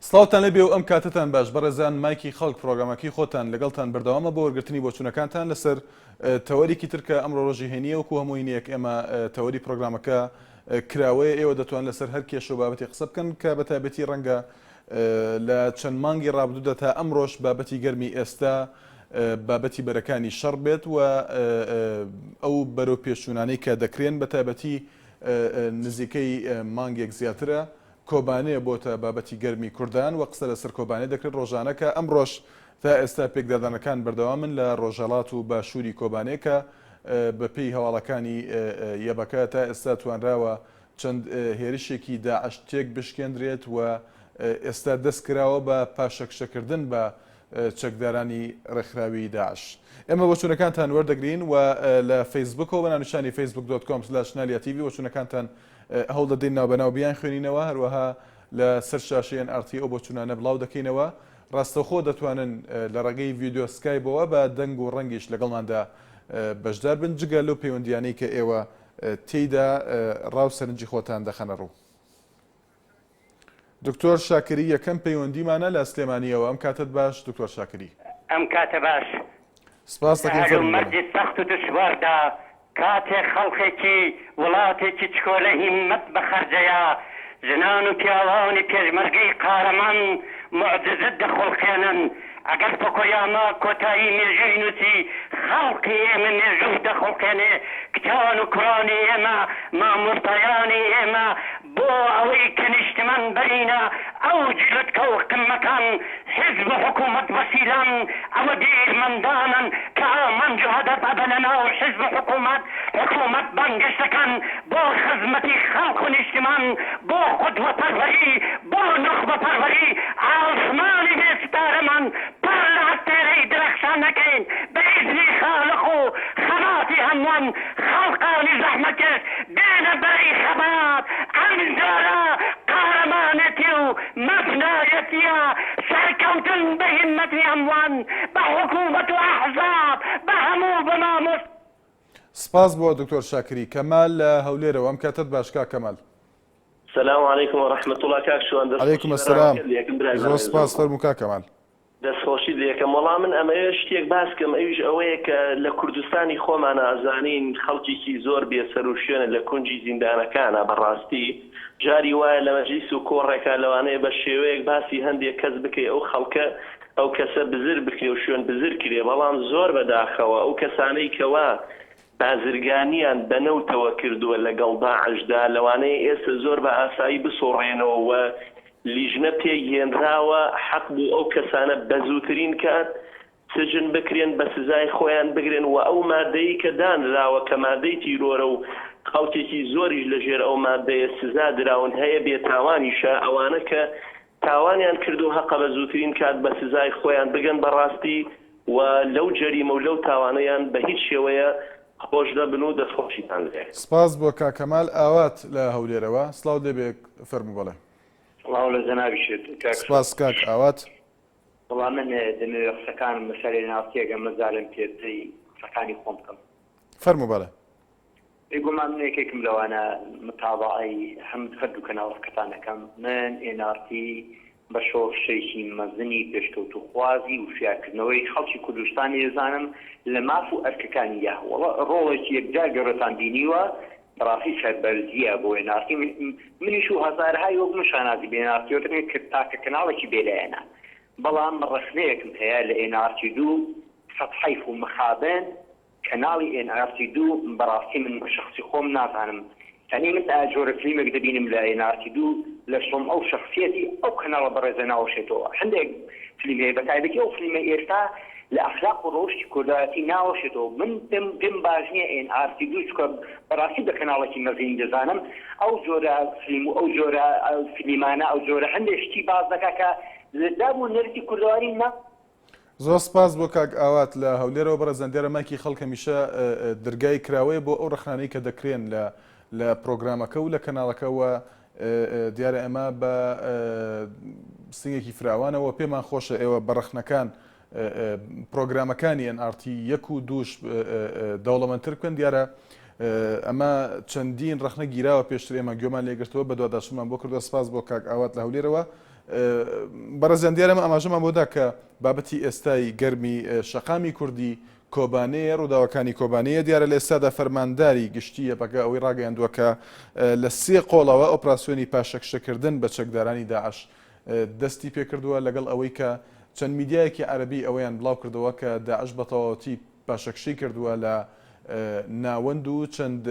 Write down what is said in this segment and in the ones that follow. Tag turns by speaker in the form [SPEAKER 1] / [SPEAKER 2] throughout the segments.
[SPEAKER 1] سڵاوتان لەبێ و ئەم کاتتان باش بەڕێزان مایکی خەڵک پرۆگرامەکەی خۆتان لەگەڵتان بەردەوامە بۆ وەرگرتنی بۆچوونەکانتان لەسەر تەوەریکی ترکە ئەمڕۆ ڕۆژی هێنیە وەکو هەمووی نیەک ئێمە تەوەری پرۆگرامەکە کراوەیە ئێوە دەتوان لەسەر هەر کێشە و بابەتی قسە بکەن کە بەتایبەتی ڕەنگە لە چەند مانگی ڕابردوودا تا ئەمڕۆژ بابەتی گەرمی ئێستا بابەتی بەرەکانی شەڕ بێت و ئەو بەرەو پێشچوونانەی کە دەکرێن بەتایبەتی نزیکەی مانگێک زیاترە کۆبانەیە بۆتە بابەتی گەرمی کوردان و قسە لەسەر کۆبانەی دەکرێت ڕۆژانەکە ئەمڕۆژ تا ئێستا پێکدادانەکان بەردەوامن لە ڕۆژهەڵات و باشووری کۆبانەیەکە بەپێی هەواڵەکانی یەبەکە تا ئێستا توانراوە چەند هێرشێکی داعش تێک بشکێندرێت و ئێستا دەست کراوە بە پاشەکشەکردن بە چەکدارانی ڕێکخراوی داعش. ئێمە بۆچوونەکانتان وەردەگرین و لە فەیسبوکەوە بە ناونیشانی facebook.com/naliatv بۆچوونەکانتان هەوڵ دەدەین ناوبەناو بیان خوێنینەوە هەروەها لە سەر شاشەی NRT ئەو بۆچوونانە بڵاو دەکەینەوە. ڕاستەوخۆ دەتوانن لە ڕێگەی ڤیدیۆ سکایپەوە بە دەنگ و ڕەنگیش لەگەڵماندا بەشدار بن جگە لەو پەیوەندیانەی کە ئێوە تێیدا ڕاو سەرنجی خۆتان دەخەنە ڕوو. دکتۆر شاکری یەکەم پەیوەندیمانە لە سلێمانیەوە. ئەم کاتت باش دکتۆر شاکری؟
[SPEAKER 2] ئەم کاتە باش.
[SPEAKER 1] سپاس دەکەین.
[SPEAKER 2] مەرجی سەخت و دژواردا کاتێ خەڵکێکی وڵاتێکی چکۆلە هیممەت بەخەرجەیە ژنان و پیاوانی پێشمەرگەی قارەمان معجزەت دەخۆڵخێنن ئەگەر فۆکۆیاما کۆتایی مێژووی نووسی خەڵقی ئێمە مێژوو دەخۆڵخێنێ کتان و کوڕانی ئێمە مامۆستایانی ئێمە بۆ ئەوەی کە نیشتمان بەرینە ئەو جلوتکە و قمەکان حزب حکوومەت وەسیلان ئەوە دیرمەندانن کە ئامانج و هەدەف ئەبە لەناو حزب حکوومەت بانگشتەکان بۆ خزمەتی خەڵق و نیشتمان بۆ قودوە پەروەری بۆ نەخبە پەروەری ئاسمانی بێسپارەمان پڕ لە هەتێرەی درەخشان نەکەین بە ئیزنی خالق و خەباتی هەمووان خەڵقانی زەحمەتکەش دێنە بەری خەبات ئەم جارە قارەمانەتی و مەبنایەتیە سەرکەوتن بە هیممەتی هەمووان بە حکوومەت و ئەحزاب بە هەموو بە مامۆست.
[SPEAKER 1] سپاس بۆ دکتۆر شاکری. کەمال لە هەولێرەوە. ئەم کاتت باشکا کەمال.
[SPEAKER 3] السلام عليكم ورحمة الله كاكشوان.
[SPEAKER 1] عليكم السلام. زۆر سپاس فەرموو کا کەمال.
[SPEAKER 3] دەستخۆشی لەکەم وەڵام من ئەمە شتێک باسکەم ئەویش ئەوەیە کە لە کوردستانی خۆمان ئازانین خەڵکیی زۆر بێسەر و شوێنە لە کونجی زیندانەکانە بەڕاستی جاری وایە لە مەجلیس و کۆڕێکا لەوانەیە بە شێوەیەک باسی هەندێک کەس بکەی ئەو خەڵکە ئەو کەسە بزر بکرێ و شوێن بزر کرێ بەڵام زۆر بەداخەوە ئەو کەسانەی کەوا بازرگانیان بەنەوتەوە کردووە لەگەڵ داعشدا لەوانەیە ئێستا زۆر بە ئاسایی بسۆڕێنەوە و لیژنە پێگەێنراوە حەق بوو ئەو کەسانە بە زووترین کات سجن بکرێن بە سزای خۆیان بگرێن و ئەو مادەی کە دانراوە کە مادەی تیرۆرە و خەڵکێکی زۆریش لەژێر ئەو مادەیە سزا دراون هەیە بێتاوانیشە ئەوانە کە تاوانیان کردو حەقە بە زووترین کات بە سزای خۆیان بگەن بەڕاستی و لەو جەریمە و لەو تاوانەیان بە هیچ شێوەیە خۆش دەبن و دەستخۆشیتان لێ.
[SPEAKER 1] سپاس بۆ کاکەمال. ئاوات لە هەولێرەوە. سڵاو دەبێ فەرموو بەڵێ.
[SPEAKER 4] سڵاو لە جەنابیشت.
[SPEAKER 1] سپاس کاک ئاوات.
[SPEAKER 4] وەڵام من دەمەوێت قسەکانم بەسەری ناوچێگە مەزارم پێدەی قسەکانی خۆم بکەم.
[SPEAKER 1] فەرموو بەڵێ.
[SPEAKER 4] بێگومان من یەکێکم لەوانە متابعەی هەردوو کەناڵەکەتان دەکەم. من NRT بە شۆڕشەیەکی مەزنی پێشکەوت و خوازی و فیاکردنەوەی خەڵکی کوردستانی دەزانم لە ماف و ئەرکەکانی یا ڕۆڵێکی یەکجار گەڕێتان بینیوە بەڕاستی سەربەرزیە بۆ NRT. منیش و هەزارهای وەک شانازی بە NRT تاکە کەناڵێکی بێلایەنە بەڵام ڕخنەیەکم هەیە لە NRT2 سەدحەیف و مخابن کەناڵی NRT2 بەڕاستی من بە شخصی خۆم نازانم یعنی من ئاجۆرە فیلمێک دەبینم لە NRT2 لە شڵم ئەو شخصیەتی ئەو کەناڵە بەڕێزە ناوەشێتەوە. هەندێک فیلم هەیە بەتایبەتی ئەو فیلمە ئێستا لە ئەخلاق و ڕۆشتی کوردایەتی ناوەشێتەوە. من دم باش نییە NRT2 چکە بەڕاستی بە کەناڵێکی مەزین دەزانم ئەو جۆرە فیلم و ئەو جۆرە فیلمانە ئەو جۆرە هەندێک شتی باز دەکا کە لە دابوو نەرتی کوردواری نا.
[SPEAKER 1] زۆر سپاس بۆ کاک ئاوات لە هەولێرەوە. بەڕێزان دیارە مایکی خەڵک هەمیشە دەرگای کراوەیە بۆ ئەو ڕخنانەی کە دەکرێن لە پرۆگرامەکە و لە کەناڵەکەەوە دیارە ئەمە بە سنگێکی فراوانەوە پێمان خۆشە ئێوە بەڕخنەکان پرۆگرامەکانی NRT 1 و 2 دەوڵەمەندتر بکەن. دیارە ئەمە چەندین ڕخنە گیراوە پێشتر ئێمە گوێمان لێگرتەوە بە دوواداشمان بۆ کردووە. سپاس بۆ کاک ئاوات لە هەولێرەوە. بەڕێزیان دیارەمە ئاماژەمان بۆدا کە بابەتی ئێستای گەرمی شەقامی کوردی کۆبانەیە ڕووداوەکانی کۆبانەیە دیارە لە ئێستادا فەرمانداری گشتیە بەگە ئەوەی ڕاگەیاندووە کە لە 3 قۆڵەوە ئۆپراسیۆنی پاشەکشەکردن بە چەکدارانی داعش دەستی پێکردووە لەگەڵ ئەوەی کە چەند میدیایەکی عەرەبی ئەوەیان بڵاو کردەوە کە داعش بە تەواوەتی پاشەکشەی کردووە لە ناوەند و چەند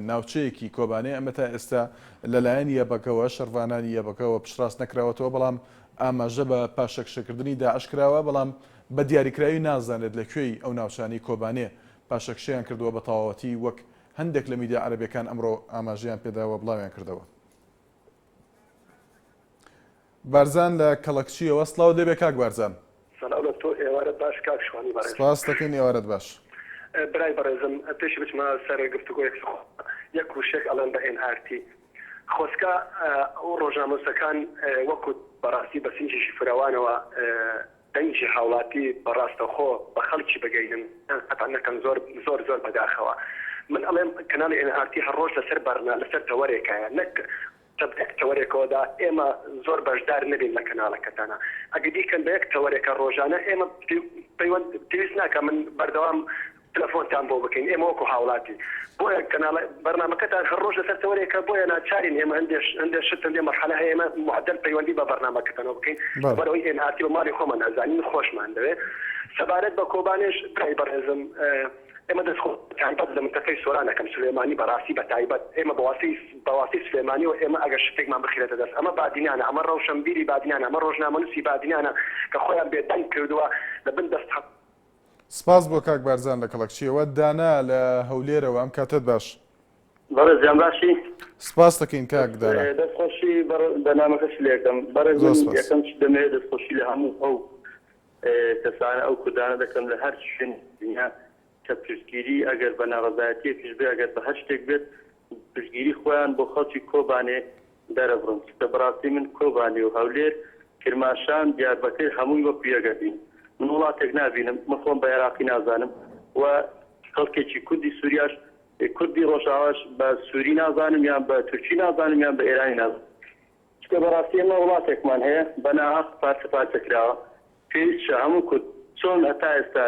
[SPEAKER 1] ناوچەیەکی کۆبانەیە ئەمە تا ئێستا لەلایەن یەبەکەوە شەڕوانانی یەبەکەوە پشتڕاست نەکراوەتەوە بەڵام ئاماژە بە پاشەکشەکردنی داعش کراوە بەڵام بە دیاریکراوی نازانێت لەکوێی ئەو ناوچانی کۆبانێ پاشەکشەیان کردووە بە تەواوەتی وەک هەندێک لە میدیا عەرەبیەکان ئەمڕۆ ئاماژەیان پێداوە بڵاویان کردەوە. بارزان لە کەڵەکچیەوە سڵاو دەبێ کاک بارزان.
[SPEAKER 5] سەلاو لە تۆ ئێوارەت باش کاک شوانی بەڕێز.
[SPEAKER 1] سپاس دەکەین ئێوارەت باش.
[SPEAKER 5] برای بەڕێزم پێشی بچمە سەر گفتوگۆیەک یەک کوشێک ئەڵێن بە NRT خۆسکە ئەو ڕۆژنامەنووسەکان وەکو بەڕاستی بە سینجێکی فراوانەوە دەنگی هاوڵاتی بەڕاستەخۆ بە خەڵکی بگەینن قەتعا نەکەن زۆر زۆر بەداخەوە. من ئەڵێم کەناڵی NRT هەر ڕۆژ لەسەر بەرنا لەسەر تەوەرێکایە نەک تەوەرێکەوەدا ئێمە زۆر بەشدار نبین لە کەناڵەکەتانە ئەگە دیکەن بە یەک تەوەرێکە ڕۆژانە ئێمە پێویست ناکە من بەردەوام تەلەفۆنتان بۆ بکەین ئێمە وەکو هاوڵاتی بۆیە کەناڵ بەرنامەکەتان هەر ڕۆژ لەسەر تەوەرێکە بۆیە ناچارین ئێمە هەندێک شتن لێ مەرحەلە هەیە ئێمە معدل پەیوەندی بە بەرنامەکەتانەوە بکەین بەرەوەی NRT و ماڵی خۆمان ئەزانین خۆشمان دەوێت سەبارەت بە کۆبانێش برای بەڕێزم ئێمە دەستخۆ تایبەت لە منتەقەی سۆرانەکەم سلێمانی بەڕاستی بە تایبەت ئێمە بەواسی سلێمانی و ئێمە ئەگەر شتێکمان بخیرێتە دەست ئەمە بادینانە ئەمە ڕەوشەمبیری بادینانە ئەمە ڕۆژنامەنووسی بادینانە کە خۆیان بێدەنگ کردووە لە بن دەست
[SPEAKER 1] سپاس بۆ کاک بارزان لە کەڵەکچیەوە دانا لە هەولێرەوە ئەم کاتت باش.
[SPEAKER 6] بەڕێزیان باشی
[SPEAKER 1] سپاس دەکەین کاک دانا.
[SPEAKER 6] دەستخۆشی بەنامەکەش لێکم بەڕێزم یەکەم دەمەوێت دەستخۆشی لە هەموو ئەو کەسانە ئەو کوردانە دەکەم لە هەر شوێن دنیا کە پشتگیری ئەگەر بە ناڕەزایەتی پێش بێ ئەگەر بە هەر شتێک بێت پشتگیری خۆیان بۆ خەڵکی کۆبانێ دەرەبڕن کە بەڕاستی من کۆبانێ و هەولێر کرماشان دیاربەکر هەمووی وەکو یەکەبین من وڵاتێک نابینم من خۆم بە عێراقی نازانم و خەڵکێکی کوردی سووریاش کوردی ڕۆژاواش بە سووری نازانم یان بە تورکی نازانم یان بە ئێرانی نازانم چکە بەڕاستی ئێمە وڵاتێکمان هەیە بە ناحەق پارچەکراوە پێویستە هەموو کورد چۆن هەتا ئێستا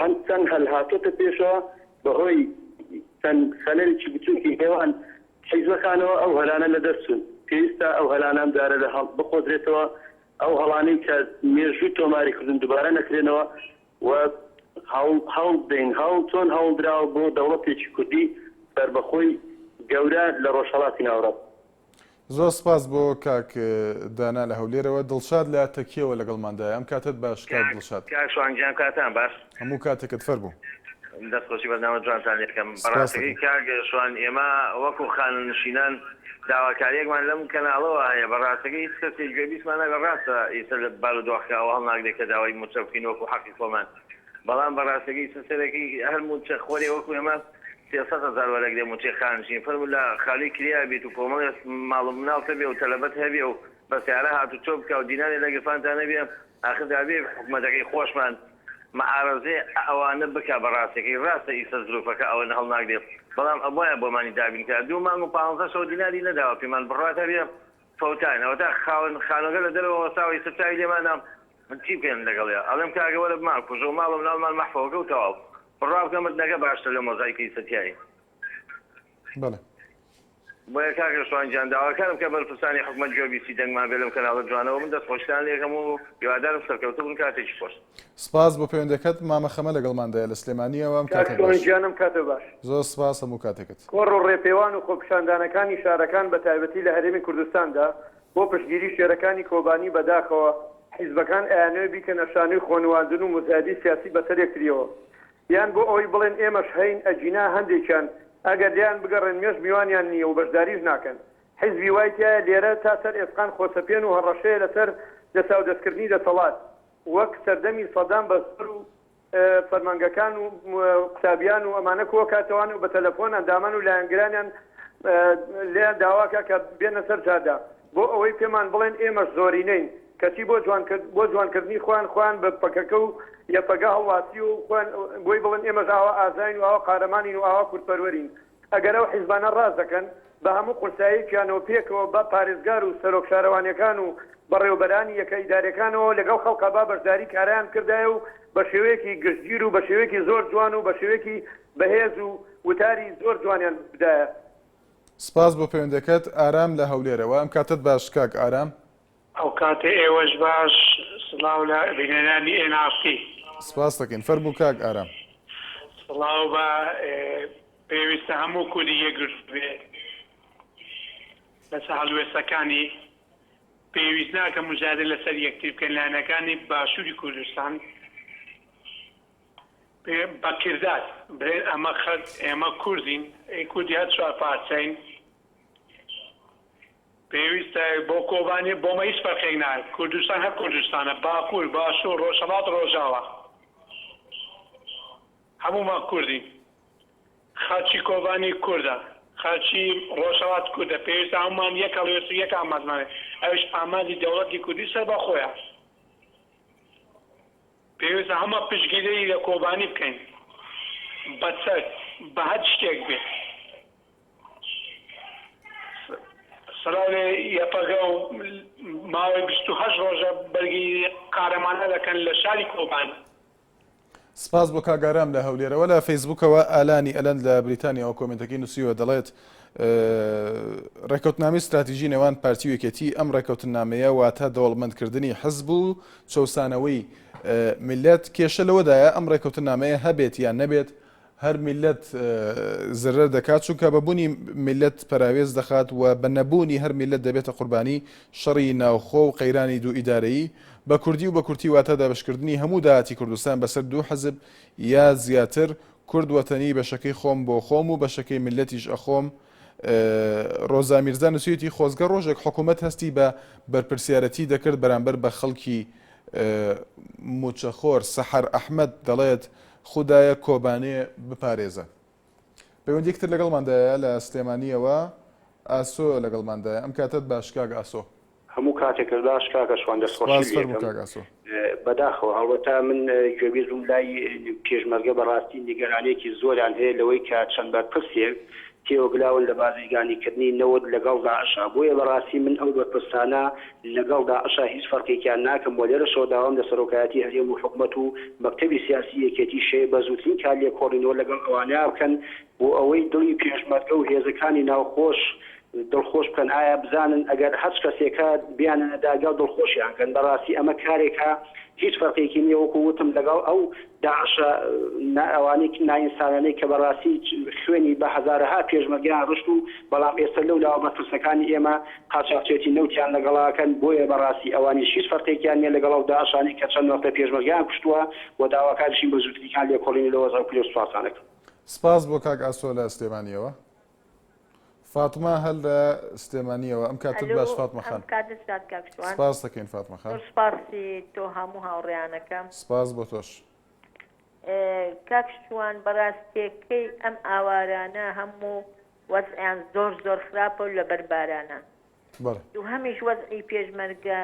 [SPEAKER 6] هەم چەند هەلهاتۆتە پێشەوە بەهۆی چەند خەلەلێکی بچووکی هێوان حیزبەکانەوە ئەو هەلانە لە دەرچوون پێویستە ئەو هەلانەم جارە لە هەڵ بخۆدرێتەوە ئەو هەڵانەی کە مێژووی تۆماری کردن دووبارە نەکرێنەوە و هەڵ دێن هەڵ چۆن هەڵدراوە بۆ دەوڵەتێکی کوردی بەربەخۆی گەورە لە ڕۆژهەڵاتی ناوەڕاست.
[SPEAKER 1] زۆر سپاس بۆ کاک دانا لە هەولێرەوە دڵشاد لە تەکیەوە لەگەڵماندایە ئەم کاتت باش کاک دڵشاد.
[SPEAKER 7] کاک شوانگیان کاتان باش
[SPEAKER 1] هەموو کاتێکت فەرموو.
[SPEAKER 7] دەستخۆشی بەنامە جوانتان لێکەم بەڕاستەکەی کاک شوان ئێمە وەکو خاننشینان داواکاریەکمان لەم کەناڵەوە هەیە بەڕاستەکەی هیچ کەسێک گوێبیستمان نەبێ ڕاستە ئیستا لە بارودۆخەوە هەڵناگرێت کە داوای موچە بکەین وەکو حەقی خۆمان بەڵام بەڕاستەکەی سەرەکی هەر موچە خۆری وەکو ئێمە 300,000 وەرەگرێ موچەی خاننشین فەرموو لە خاڵی کریا بێت و کۆمەڵێ ماڵ و مناڵ هەبێ و تەلەبەت هەبێ و بە سیارە هاتوو چۆ بکە و دینارێ لە گرفانتان نەبێ ئاخر دابێ حکومەتەکەی خۆشمان معارەزێ ئەوانە بکە بەڕاستەکەی ڕاستە ئیستا زروفەکە ئەوە هەڵناگرێت بەڵام ئەوە بۆمانی دابین کە 2 مانگ و 1500 دیناری نەداوە پێمان بڕات هەبێ فەوتان ئەوە تا خانەکە لە دەرەوە وەساوی سەرچاوی لێمانە من چی پێم لەگەڵێ ئەڵێم کاگەوە لە بمان کوژە و ماڵ و مناڵمان مەحفەوەکە و تەواو بڕاوکەمت نەکە باشتر لە مۆزایکەی سەتیایی.
[SPEAKER 1] بەڵێ
[SPEAKER 7] بۆیە کاکە شوانگیان داواکارم کە بەرپرسانی حکومەت گوێبیسی دەنگمان بێ لەم کەناڵە جوانەوە من دەستخۆشتان لێکەم و هیوادارم سەرکەوتوو بن کاتێکی خۆش.
[SPEAKER 1] سپاس بۆ پەیوەندەکەت مامە خەمە لەگەڵماندایە لە سلێمانیەوە ئەم کاتت باش.
[SPEAKER 5] گیانم کاتە باش.
[SPEAKER 1] زۆر سپاس هەموو کاتێکت.
[SPEAKER 5] کۆڕ و ڕێپێوان و خۆپیشاندانەکانی شارەکان بە تایبەتی لە هەرێمی کوردستاندا بۆ پشتگیری شێرەکانی کۆبانی بەداخەوە حیزبەکان ئەیانەوێ بیکەنە شانۆی خۆنواندن و مزادی سیاسی بەسەر یەکتریەوە یان بۆ ئەوەی بڵێن ئێمەش هەین ئەجینا هەندێکیان ئەگەر لیان بگەڕێن مێژ میوانیان نییە و بەشداریش ناکەن حیزبی وای تایە لێرە تا سەر ئێسقان خۆسەپێن و هەڕەشەیە لەسەر دەسا و دەستکردنی دەسەڵات وەک سەردەمی سەدام بەسەر و فەرمانگەکان و قوتابیان و ئەمانە کۆکاتەوان و بە تەلەفۆن ئەندامان و لایەنگرانیان لێیان داواکە کە بێنە سەر جادا بۆ ئەوەی پێمان بڵێن ئێمەش زۆرینەین کەسی بۆ جوانکردنی خوان بە پەکەکە و یەپەگا هەڵواسی و بۆی بڵێن ئێمەش ئاوا ئازاین و ئاوا قارەمانین و ئاوا کورتپەروەرین ئەگەر ئەو حیزبانە ڕاز دەکەن
[SPEAKER 8] بە هەموو قورساییانەوە پێکەوە بە پارێزگار و سەرۆک شارەوانیەکان و بەڕێوەبەرانی یەکە ئیدارەکانەوە لەگەڵ خەڵکە با بەشداری کارایان کردایە و بە شێوەیەکی گشتگیر و بە شێوەیەکی زۆر جوان و بە شێوەیەکی بەهێز و وتاری زۆر جوانیان بدایە.
[SPEAKER 1] سپاس بۆ پەیوەندەکەت ئارام لە هەولێرەوە. ئەم کاتت باش کاک ئارام.
[SPEAKER 9] ئەو کاتێ ئێوەش باش، سڵاو لە بینەرانی ئێناقی.
[SPEAKER 1] سپاس دەکەین. فەرموو کاک ئارام.
[SPEAKER 9] سڵاو بە پێویستە هەموو کوردی یەکگرت بێ لەسەر هەڵوێستەکانی پێویست ناکە مجادلە لەسەر یەکتر بکەن لایەنەکانی باشووری کوردستان بە کردار بڵێن ئەمە خەت ئێمە کوردین، کوردی هەر چوار پارچەین، پێویستە بۆ کۆبانی بۆمە هیچ فەرقێک نایە. کوردستان هەر کوردستانە، باکوور، باشوور، ڕۆژهەڵات، ڕۆژاوە، هەمومان کوردین. خەڵکی کۆبانی کووردە، خەڵکی ڕۆژهەڵات کووردە، پێویستە هەمومان یەک هەڵوێست و یەک ئامادەمانێ. ئەوش ئامادی دەوڵەتی کوردی سەر بە خۆیان. پێویستە هەمە پشتگیری لە کۆبانی بکەین بەچەک بە هەر شتێک بێت. سەلاو لێ یەپەگە و ماوەی 28 ڕۆژە بەرگی قارەمانە دەکەن لە شاری کۆبان.
[SPEAKER 1] سپاس بۆ کاگارام لە هەولێرەوە. لە فەیسبووکەوە ئالانی ئەلەند لە بریتانیاەوە کۆمنتەکەی نووسیوە دەڵێت ڕێکەوتنامی استراتیژی نێوان پارتی و یەکێتی ئەم ڕێکەوتنامەیە واتە دەوڵەمەندکردنی حزب و چەوسانەوەی میلەت. کێشە لەوەدایە ئەم ڕێکەوتنامەیە هەبێت یان نەبێت هەر میلەت زرر دەکات، چونکە بەبوونی میلەت پەراوێز دەخات و بە نەبوونی هەر میلەت دەبێتە قوربانی شەڕی ناوخۆ و قەیرانی دوو ئیدارەیی بە کوردی و بە کورتی واتە دابشکردنی هەموو داهاتی کوردستان بەسەر دوو حزب یا زیاتر. کورد وەتەنی بەشەکەی خۆم بۆ خۆم و بەشەکەی میلەتیش ئەخۆم. ڕۆزا میرزا نووسێتی خۆزگە ڕۆژێک حکوومەت هەستی بە بەرپرسیارەتی دەکرد بەرامبەر بە خەڵکی موچەخۆر. سەحەر ئەحمەد دەڵێت خوددایە کۆبانێ بپارێزە. پەیوەندیەکتر لەگەڵماندایە لە سلێمانیەوە ئاسۆ لەگەڵماندایە. ئەم کاتت باش کاک ئاسۆ.
[SPEAKER 10] هەموو کاتێکرداش کاکە شوان دەستخۆشی بەداخەوە هەڵبەتە من گوێبیزم لای پێشمەرگە بەڕاستی نیگەرانێکی زۆریان هەیە لەوەی کە چەند بەرپرسێک تێوەگلاون لە بازرگانیکردنی نەوەت لەگەڵ داعشا. بۆیە بەڕاستی من ئەو بەرپرسانە لەگەڵ داعشا هیچ فەرقێکیان ناکەم بۆ لێرەشەوە داوام لە سەرۆکایەتی هەرێم و حکوومەت و مەکتەبی سیاسی یەکێتی شەیە بە زووترین کار لێکۆڵینەوە لەگەڵ ئەوانە بکەن بۆ ئەوەی دڵی پێشمەرگە و هێزەکانی ناوخۆش دڵخۆش بکەن. ئایا بزانن ئەگەر هەچ کەسێکە بیانە داگا دڵخۆشیان کەن. بەڕاستی ئەمە کارێکە هیچ فەرقێکی نییە، وەکو وتم لەگەڵ ئەو داعشە ئەوانەی نائینسانانەی کە بەڕاستی خوێنی بە هەزارەها پێشمەرگیان ڕشت و بەڵام ئێستا لەو لاوە مەترسەکانی ئێمە قاچاقچێتی نەوتیان لەگەڵاکەن. بۆیە بەڕاستی ئەوانی هیچ فەرقێکیان نییە لەگەڵ ئەو داعشانی کە چەند وەختە پێشمەرگیان کوشتووە و داواکاریشی بە زووتریان لێکۆڵینی لە وەزارەتی پلیس سوپاسانەکە.
[SPEAKER 1] سپاس بۆ کاک ئاسۆ لە سلێمانیەوە. فاتمە هەل لە سلێمانیەوە. ئەم کاتت باش فاتمە خان. سپاس دەکەین فاتمە خان.
[SPEAKER 11] سپاسی تۆ هەموو هاوڕێیانەکەم.
[SPEAKER 1] سپاس بۆ تۆش.
[SPEAKER 11] کاک شوان بەڕاستیەکەی ئەم ئاوارانە هەموو وەزعیان زۆر زۆر خراپە و لەبەر بارانە. و هەمیش وەزعی پێشمەرگە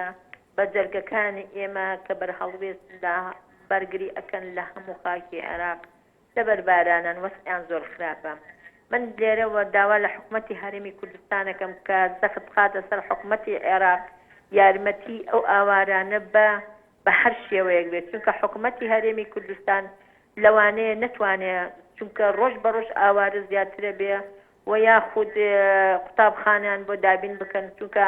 [SPEAKER 11] بە جەرگەکانی ئێمە کە بەرهەڵوێست بەرگری ئەکەن لە هەموو خاکی عێراق لەبەر بارانان وەزعیان زۆر خراپە. من لێرەوە داوا لە حکوومەتی هەرێمی کوردستانەکەم کە زەخت خاتە سەر حکوومەتی عێراق یارمەتی ئەو ئاوارانە بە هەر شێوەیەک بێت، چونکە حکوومەتی هەرێمی کوردستان لەوانەیە نەتوانێت، چونکە ڕۆژ بە ڕۆژ ئاوارە زیاترە بێ و یاخود قوتابخانیان بۆ دابین بکەن، چونکە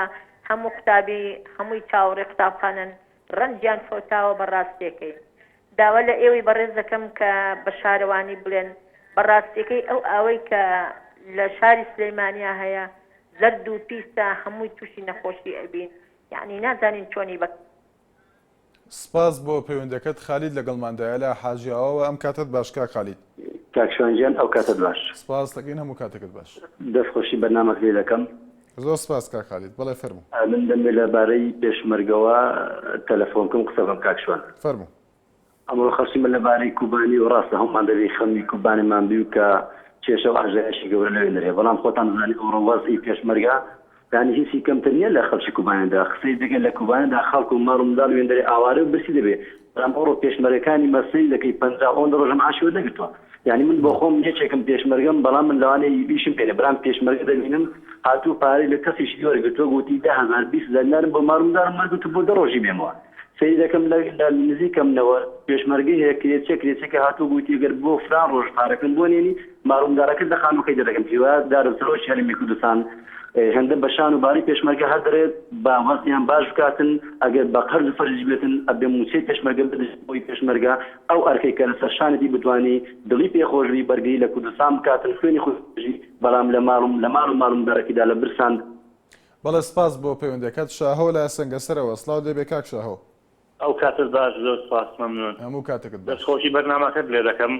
[SPEAKER 11] هەموو قوتابی هەمووی چاوەڕێ قوتابخانن ڕەنجیان فۆتاوە بەڕاستیەکەی. داوا لە ئێوەی بەڕێز دەکەم کە بە شارەوانی بڵێن بەڕاستیەکەی ئەو ئاوەی کە لە شاری سلەیمانیا هەیە زەرد و پیسە هەمووی تووشی نەخۆشی ئەبین، یعنی نازانین چۆنی بە.
[SPEAKER 1] سپاس بۆ پەیوەندەکەت. خالید لەگەڵماندایە لە حاجیاوە. ئەم کاتت باش کاک خالید.
[SPEAKER 10] کاکشوانجیان ئەو کاتت باش.
[SPEAKER 1] سپاس دەکەین هەموو کاتێکت باش.
[SPEAKER 10] دەستخۆشی بەرنامەک لێ دەکەم.
[SPEAKER 1] زۆر سپاس کاک خالید. بەڵێ فەرموو.
[SPEAKER 10] من دەمێ لەبارەی پێشمەرگەوە تەلەفۆنکەم قسە بکەم کاکشوان.
[SPEAKER 1] فەرموو.
[SPEAKER 10] ئەمە خەڵکی من لەبارەی کوبانی و ڕاستە هەمومان دەبێت خەمی کوبانیمان بی و کە کێشە و ئاژایشی گەورە لەوێ نەرێ، بەڵام خۆتان زانی ئەوڕۆ وەزعی پێشمەرگە
[SPEAKER 12] یعنی هیچی کەمتر نییە لە خەڵکی کوبانەدا قسەی دەکەن لە کوبانەدا خەڵک و ماڵ و منداڵ وێندەری ئاوارە و برسی دەبێت بەڵام ئەوڕۆ پێشمەرگەکانی مەسەی دەکەی 50 ڕۆژە معاشەوە دەگرتووە یعنی من بۆ خۆم یەکێکم پێشمەرگەم بەڵام من لەوانەیە بیشم پێێ بەڵام پێشمەرگە دەبینم هاتوو پارەی لە کەسیشی وەرگرتووە گوتی 10,000 20,000 دینارم بۆ ماڵ و منداڵم وەرگرتووە بۆ 2 ڕۆژی بێمەوە سەیری دەکەم لە نزیکەمنەوە پێشمەرگەی هەیە کرێچێکە هاتوو گوتی گەر بۆ فران ڕۆژ پارەکەم بۆ نێنی ماڵ و منداڵەکە دەخانوکەی دەدەکەم هیوایە دارەسەرۆکی هەرێمی کوردستان هەندە بەشان و باری پێشمەرگە هەر دەرێت باوەستیان باش بکاتن ئەگەر بە قەرز فەرج بێتن ئەبێ موچەی پێشمەرگە بۆی پێشمەرگە ئەو ئەرکەی کە لەسەر شانێتی بتوانی دڵی پێخۆشبی بەرگری لە کوردستان بکاتن خوێنی خۆشی بەڵام لە ماڵ و منداڵەکەیدا لە برساند.
[SPEAKER 1] بەڵێ سپاس بۆ پەیوەندەکەت شاهۆ لە سەنگەسەرەوە سڵاو دەبێ کاک شاهۆ.
[SPEAKER 13] ئەو کاتت باش زۆر سپاس مەمنون
[SPEAKER 1] هەموو کاتێکت باش.
[SPEAKER 13] دەستخۆشی بەرنامەکەت لێ دەکەم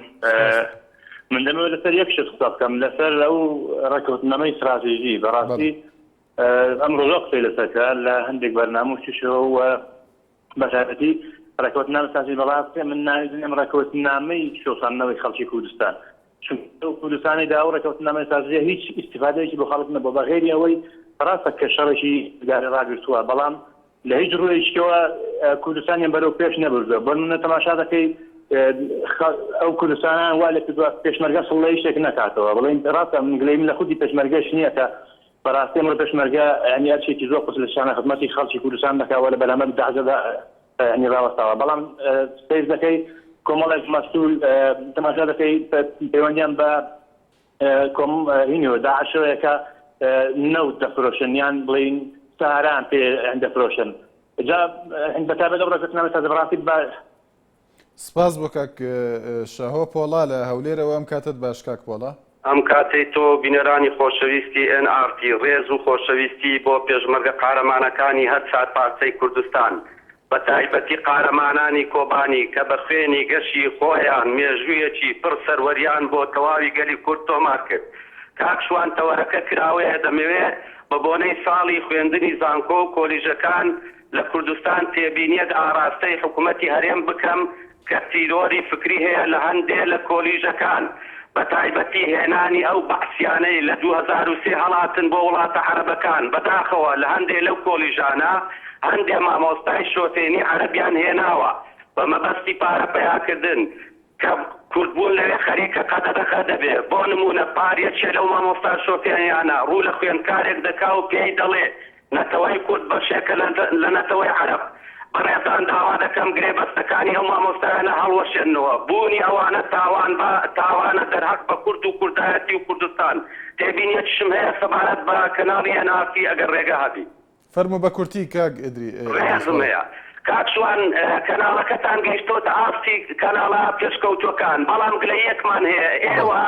[SPEAKER 13] من دەمەوێت لەسەر یەک شت قسە بکەم لەسەر ئەو ڕێکەوتنەمەی استراتیژی بەڕاستی ئەمڕۆ قسەی لەسەرکە لە هەندێک بەرنامەشەوە و بەتایبەتی ڕێکەوتنامە استراتیژی بەڵاستی من ناویزنم ڕێکەوتنامەی شۆساندنەوەی خەڵکی کوردستان چونکە کوردستانیدا ئەو ڕێکەوتنامە استراتیژیە هیچ ئیستیفادەیەکی بۆ خەڵک نەبووە بەغێری ئەوەی ڕاستە کە شەڕێکی گاری ڕاگرتووە بەڵام لە هیچ ڕوویەکەوە کوردستانیان بەرەو پێش نەبردووە بەنمونە تەماشا دەکەی ئەو کوردستانان وا لە پێشمەرگە سڵەی شتێک نەکاتەوە بڵێن ڕاستە منگلەی من لە خودی پێشمەرگەش نییە کە بەڕاستی ئەمڕۆ پێشمەرگە ینی هەرچێکی زۆر قوت لە شانە خزمەتی خەڵکی کوردستان دەکاوە لە بەلامە داعزەدا ینی ڕاوەستاوە بەڵام سپێس دەکەی کۆمەڵێک مەسئول تەماشا دەکەی پەیوەندیان بە هینیەوە داعشەوەیەکە نەوت دەفرۆشن یان بڵین سەهاران پێ دەفرۆشن جا بەتابەت ئەو ڕێکەوتنامە استراتیژی بەڕاستی
[SPEAKER 1] سپاس بۆ کاک شاهۆ پۆڵا لە هەولێرەوە ئەم کاتت باش کاک پۆڵا.
[SPEAKER 14] ئەم کاتەی تۆ بینەرانی خۆشەویستی NRT ڕێز و خۆشەویستی بۆ پێشمەرگە قارەمانەکانی هەر چار پارچەی کوردستان بە تایبەتی قارەمانانی کۆبانی کە بە خوێنی گەشی خۆیان مێژوویەکی پڕ سەروەریان بۆ تەواوی گەلی کورد تۆمار کرد کاک شوان تەوەرەکە کراوەیە دەمەوێت بە بۆنەی ساڵی خوێندنی زانکۆ و کۆلیژەکان لە کوردستان تێبینیەک ئاراستەی حکوومەتی هەرێم بکەم کە تیرۆری فکری هەیە لە هەندێ لە کۆلیژەکان بە تایبەتی هێنانی ئەو بەعسیانەی لە 2003 هەڵاتن بۆ وڵاتە عەرەبەکان بەداخەوە لە هەندێ لەو کۆلیژانە هەندێ مامۆستای شۆفێنی عەرەبیان هێناوە بە مەبەستی پارە پەیاکردن کە کوردبوون لەوێ خەریکە قەدەدەخە دەبێ بۆ نمونە پارێکێ لەو مامۆستا شۆفێنیانە ڕوو لە خوێندکارێک دەکا و پێی دەڵێ نەتەوەی کورد بەشێکە لە نەتەوەی عەرەب بەڕێزان داوا دەکەم گرێبەستەکانی ئەو مامۆستایانە هەڵوەشێنەوە بوونی ئەوانە تاوانە دەرهەق بە کورد و کوردایەتی و کوردستان تێبینیەکیشم هەیە سەبارەت بە کەناڵی NRT ئەگەر ڕێگە هەبی
[SPEAKER 1] فەرموو بە کورتی کاک ئیدری
[SPEAKER 14] ڕێزم هەیە کاکشوان کەناڵەکەتان گەیشتۆتە ئاستی کەناڵە پێشکەوتوەکان بەڵام گلەیەکمان هەیە ئێوە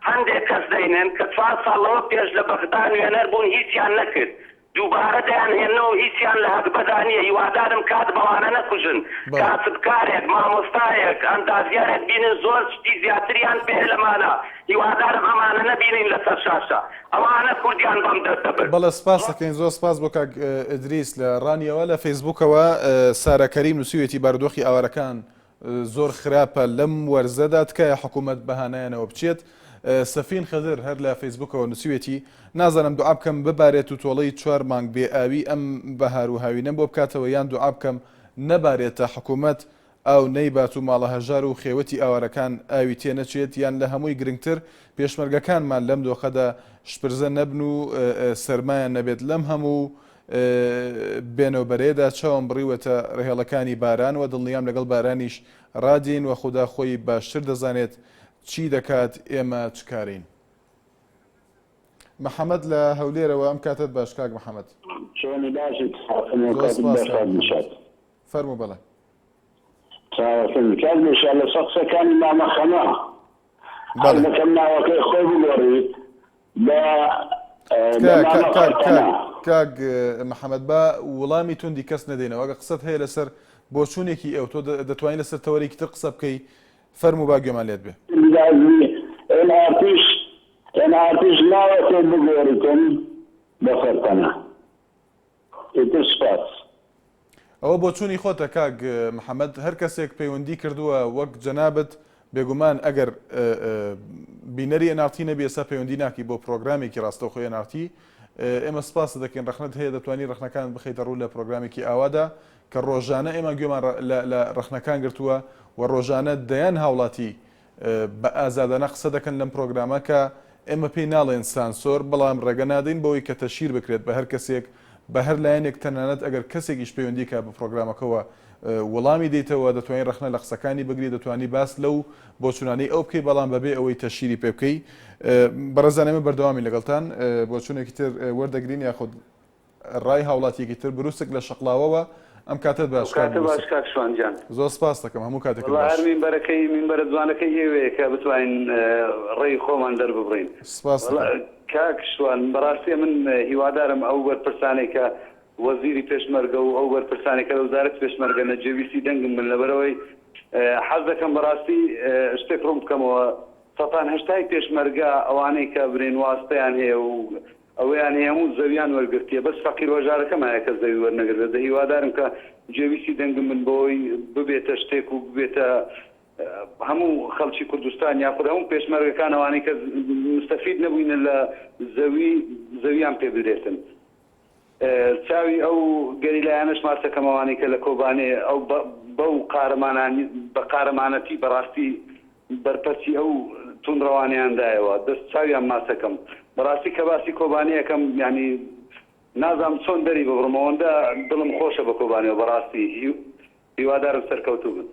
[SPEAKER 14] هەندێک کەس دەینن کە 4 ساڵەوە پێش لە بەغدان وێنەر بوون هیچیان نەکرد دووبارە دەیان هێنەوە هیچیان لە هەکبەدانیە هیوادارم کات بەوانە نەکوژن کاسبکارێک مامۆستایەک ئەندازیارێک بینن زۆر شتی زیاتریان پێ لەمانە هیوادارم ئەمانە نەبینین لەسەر شاشە ئەوانە کوردیان بەم دەستەبن.
[SPEAKER 1] بەڵێ سپاس دەکەین زۆر سپاس بۆ کاک ئیدریس لە ڕانیەوە لە فەیسبووکەوە سارە کەریم نووسیوێتی بارودۆخی ئاوارەکان زۆر خراپە لەم وەرزەدا تکایە حکوومەت بەهانایانەوە بچێت. سەفین خەزر هەر لە فەیسبووکەوە نووسیوێتی نازانم دوعا بکەم ببارێت و تۆڵەی 4 مانگ بێ ئاوی ئەم بەهار و هاوینە بۆ بکاتەوە یان دوعا بکەم نەبارێتە حکوومەت ئەو نەیبات و ماڵە هەژار و خێوەتی ئاوارەکان ئاوی تێنەچێت یان لە هەمووی گرنگتر پێشمەرگەکانمان لەم دۆخەدا شپرزە نەبن و سەرمایان نەبێت لەم هەموو بێنەوبەرێدا چاوم بڕیوەتە ڕێهێڵەکانی باران و دڵنیام لەگەڵ بارانیش ڕادین و خوددا خۆی باشتر دەزانێت چی دەکات ئێمە چکارین. محەممەد لە هەولێرەوە ئەم کاتت باش کاک محەممەد فەرموو بەڵێ
[SPEAKER 15] لە سەقسەکانی مامەخەمە بەکەم ناوەکەی خۆی بگۆڕیت
[SPEAKER 1] کاک محەممەد با وەڵامی توندی کەس نەدەینەوە ئەگە قسەت هەیە لەسەر بۆ چوونێکی ئەو تۆ دەتوانین لەسەر تەوەرێکی تر قسە بکەی فەرموو با گوێمان لێت بێ.
[SPEAKER 15] NRTش ناوەکەی بگۆڕیتن بەفەرتەنە ئیتر سپاس.
[SPEAKER 1] ئەوە بۆ چوونی خۆتە کاک محەممەد هەر کەسێک پەیوەندی کردووە وەک جەنابەت بێگومان ئەگەر بینەری NRT نەبێ ئێستا پەیوەندی ناکی بۆ پرۆگرامێکی ڕاستەوخۆی NRT ئێمە سپاس دەکەین ڕخنەت هەیە دەتوانانی ڕخنەکان بخەیتە ڕوو لە پرۆگرامێکی ئاوادا کە ڕۆژانە ئێمە گوێمان لە ڕخنەکان گرتووە و ڕۆژانە دەیان هاوڵاتی بە ئازادانە قسە دەکەن لەم پرۆگرامە کە ئێمە پێی ناڵێن سانسۆر بەڵام ڕێگە نادەین بەوەی کە تەشیر بکرێت بە هەر کەسێک بە هەر لایەنێک تەنانەت ئەگەر کەسێکیش پەیوەندی کە بە پرۆگرامەکەەوە وەڵامی دەیتەوە دەتوانین ڕخنە لە قسەکانی بگری دەتوانی باس لەو بۆچوونانەی ئەو بکەی بەڵام بەبێ ئەوەی تەشیری پێ بکەی بەڕێزان ئێمە بەردەوامی لەگەڵتان بۆچوونێکی تر وەردەگرین یاخود ڕای هاوڵاتیەکی تر بروسک لە شەقلاوەوە ئەم کاتت باش
[SPEAKER 16] شوانجان
[SPEAKER 1] زۆر سپاس دەکەم هەموو کاتێک
[SPEAKER 16] مینبەرەکەی مینبەرە جوانەکەی ئێوەیە کە بتوانین ڕێی خۆمان دەرببڕین
[SPEAKER 1] سپاس
[SPEAKER 16] کاک شوان بەڕاستی من هیوادارم ئەو وەرپرسانێک کە وەزیری پێشمەرگە و ئەو وەرپرسانێک کە وەزارەت پێشمەرگە نەجێویستی دەنگم من لەبەرەوەی حەز دەکەم بەڕاستی شتێک ڕوون بکەمەوە سەتان هەشتای پێشمەرگە ئەوانەی کە برێن واستەیان هەیە و ئەویان هەموو زەویان وەرگرتیە بەس فەقیر وەژارەکەمایە کە زەوی وەرنەگرێت هیوادارم کە جێویستی دەنگم من بۆی ببێتە شتێک و ببێتە هەموو خەڵکی کوردستان یاخود هەموو پێشمەرگەکان ئەوانەی کە مستەفید نەبووینە لە زەویان پێ بدرێتن چاوی ئەو گەریلایانەش ماسەکەم ئەوانەی کە لە کۆبانێ ئەو بەو بە قارەمانەتی بەڕاستی بەرپەرچی ئەو تونڕەوانیاندایەوە دەست چاویان ماسەکەم بەڕاستی کە باسی کۆبانیەکەم ینی نازانم چۆن دەری ببڕمەوەندە دڵم خۆشە بە کۆبانیەوە بەڕاستی هیوادارم سەرکەوتوو بن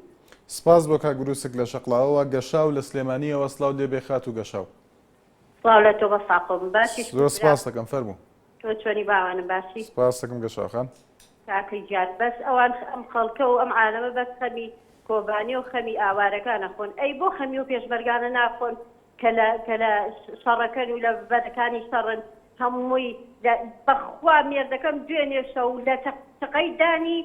[SPEAKER 1] سپاس بۆ کاک گروسک لە شەقلاوەوە گەشاو لە سلێمانیەوە سڵاو لێ بێخات و گەشاو
[SPEAKER 17] سڵاو لە تۆ بەساقۆم باشی
[SPEAKER 1] زۆر سپاس دەکەم فەرموو
[SPEAKER 17] تۆ چۆنی باوانم باشی
[SPEAKER 1] سپاس دەکەم گەشاوخان
[SPEAKER 17] کاکەی جات بەس ئەوان ئەم خەڵکە و ئەم عالەمە بەس خەمی کۆبانی و خەمی ئاوارەکانە خۆن ئەی بۆ خەمی و پێشمەرگانە ناخۆن کە لە شەڕەکەن و لە بەدەکانی شەڕن هەمووی بەخوا مێردەکەم دوێنێشە و لە تەقەی دانی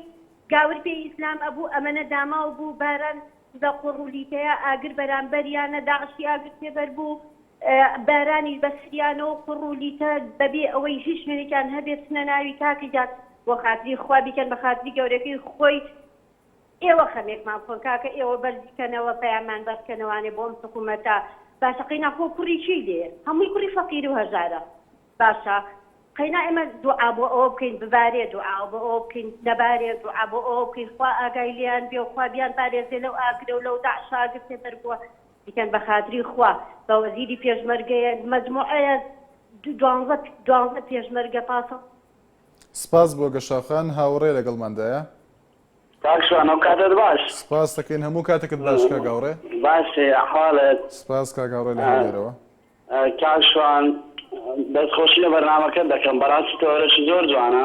[SPEAKER 17] گاور پێی ئیسلام ئەبوو ئەمەنە داماو بوو باران بە قوڕولیتەیە ئاگر بەرامبەریانە داعشی ئاگر تێبەر بوو بارانی بەسریانەوە قوڕولیتە بەبێ ئەوەی هیچ شوێنێکیان هەبێت چنە ناوی کاکی جات بۆ خاتری خوا بیکەن بە خاتری گەورەکەی خۆی ئێوە خەمێکمان خۆن کاکە ئێوە بەرزیکەنەوە پەیامان بەرکەنەوانێ بۆم حکوومەتە باشە قەینا خۆ کوڕی چی لێ هەمووی کوڕی فەقیر و هەژارە باشە قەینا ئێمە دوعا بۆ ئەوە بکەین ببارێ دوعا بۆ ئەوە بکەین نەبارێ دوعا بۆ ئەوە بکەین خوا ئاگای لیان بێ و خوا بیان پارێزێ لەو ئاگرە و لەو داعشا ئاگر تێبەر بووە بیکەن بە خاتری خوا بە وەزیری پێشمەرگەیە مەجموعەیە 12 پێشمەرگە پاسە
[SPEAKER 1] سپاس بۆ گەشاوخان هاوڕێ لەگەڵماندایە
[SPEAKER 16] کاکشوان ئەو کاتت باش
[SPEAKER 1] سپاس دەکەین هەموو کاتێکت باش کا گاوڕێ
[SPEAKER 16] باشێ ئەحواڵت
[SPEAKER 1] سپاس کا گاوڕێ لە هێلێرەوە
[SPEAKER 16] کاکشوان دەستخۆشی لە بەرنامەکە دەکەم بەڕاستی تۆرەشی زۆر جوانە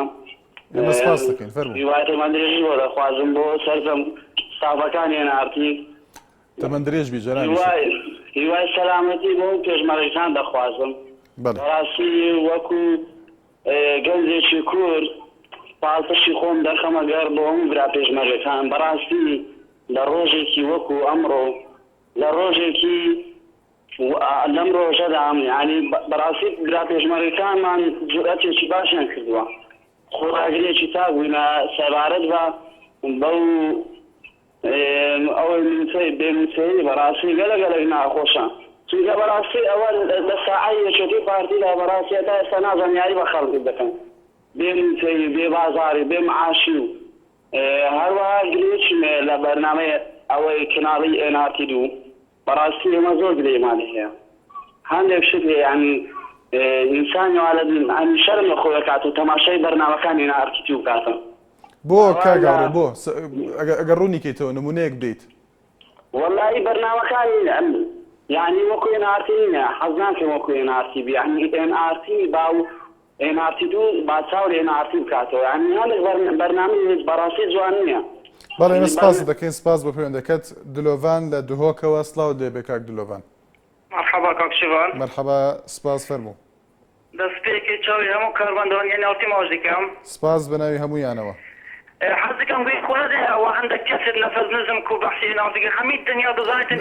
[SPEAKER 1] ئێمە سپاس دەکەین فەرموو
[SPEAKER 16] هیوایەتەمان درێژی بۆ دەخوازم بۆ سەرم ستافەکانی هێنارتی
[SPEAKER 1] تەمەن درێژ بی جەنابی
[SPEAKER 16] هیوای سەلامەتی بۆ پێشمەرگەکان دەخوازم بەڕاستی وەکو گەنجێکی کورد پاڵتەشی خۆم دەخەمە گەر بۆ هەموو برا پێشمەرگەکان بەڕاستی لە ڕۆژێکی وەکو ئەمڕۆ لە ڕۆژێکی لەم ڕۆژەدام ینی بەڕاستی برا پێشمەرگەکانمان جورئەتێکی باشیان کردووە خۆراگرێکی تاگوینە سەبارەت بە بەو ئەوەی منسەی بێنووسەیی بەڕاستی گەلەگەلێک ناخۆشە چونکە بەڕاستی ئەوە لە ساعەی یەکێتی پارتیدا بەڕاستی تا ئێستا نازانیاری بە خەڵکی دەکەن بێنووسەیی بێ بازاری بێ معاشی و هەروەها گرێکمێ لە بەرنامەی ئەوەی کناڵی ئێنارتی دوو بەڕاستی ئێمە زۆر گرێمانی هەیە هەندێک شت ینی ئینسانیوا لە شەرم لە خۆی کات و تەماشای بەرنامەکان ئێنارتی و کاتە
[SPEAKER 1] بۆ کاگاڕێ بۆ ئەگەر ڕوونی کەیتەوە نمونەیەک بدەیت
[SPEAKER 16] وەڵی بەرنامەکانی یعنی وەکو ئێنارتی نیە حەز ناکەم وەکو ئێنارتی بی یعنی ئێنارتی باو ئێنارتی دوو با چاوەڕ ئێنارتی بکاتەوە یعنی هەندێک بەرنامەی بەڕاستی جوان نییە
[SPEAKER 1] بەڵێ ئێمە سپاس دەکەین سپاس بۆ پەیوەندەکەت دلۆڤان لە دهۆکەوە سڵاو دێ بێ کاک دلۆڤان
[SPEAKER 18] مرحبا کاک شیوان
[SPEAKER 1] مرحبا سپاس فەرموو
[SPEAKER 18] دەست پێکی چاوی هەموو کاربەندەوەنیە ناوتی ماوەش دەکەم
[SPEAKER 1] سپاس بە ناوی هەموویانەوە
[SPEAKER 18] حەز دەکەم گوێی خۆدێ ئەوە هەندێک کەسێک نەفەز نزم و بەحسی ناوتیگە هەمی دنیا دەزانێتن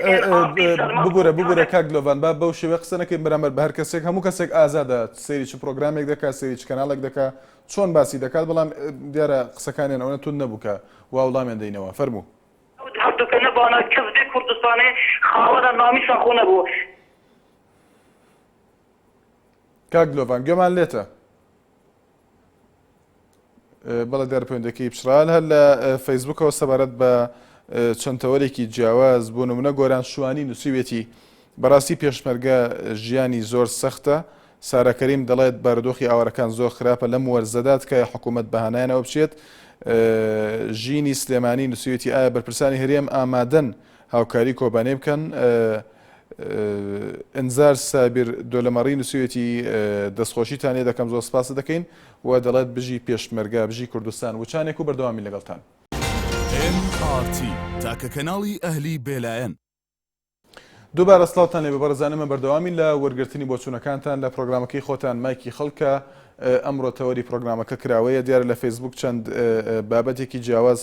[SPEAKER 1] ببوورە کاک دلۆڤان با بەو شێوە قسە نەکەین بەرامبەر بە هەر کەسێک هەموو کەسێک ئازادە سەیری چ پرۆگرامێک دەکات سەیری چ کەناڵێک دەکات چۆن باسی دەکات بەڵام دیارە قسەکانیان ئەوە تون نەبووکە وا وڵامیان دەینەوە فەرموو
[SPEAKER 18] هەردووکە نەبوانە کەس بێ کوردستانی خاوەنە نامی ساخۆ نەبوو
[SPEAKER 1] کاک دلۆڤان گوێمان لێتە بەڵێ دیارپەیوەندەکەی پشرال هەر لە فەیسبوکەوە سەبارەت بە چەند تەوەرێکی جیاواز بۆ نمونە گۆران شوانی نووسیوێتی بەڕاستی پێشمەرگە ژیانی زۆر سەختە. سارە کەریم دەڵێت بارودۆخی ئاوارەکان زۆر خراپە لەم وەرزەدات کە حکوومەت بەهانایانەوە بچێت. ژینی سلێمانی نووسیوێتی ئایا بەرپرسانی هەرێم ئامادەن هاوکاری کۆبانێ بکەن. ئەنزار سابیر دۆلەمەڕی نووسیوێتی دەستخۆشیتان لێ دەکەم، زۆر سپاس دەکەین و دەڵێت بژی پێشمەرگە بژی کوردستان وچانێک و بەردەوامی لەگەڵتان.
[SPEAKER 19] MRT تاکە کەناڵی ئەهلی بێلایەن.
[SPEAKER 1] دووبارە سڵاوتان لێ بەڕێزانەمە بەردەوامی لە وەرگرتنی بۆچوونەکانتان لە پرۆگرامەکەی خۆتان مایکی خەڵکە. ئەمڕۆ تەوەری پرۆگرامەکە کراوەیە، دیارە لە فەیسبوک چەند بابەتێکی جیاواز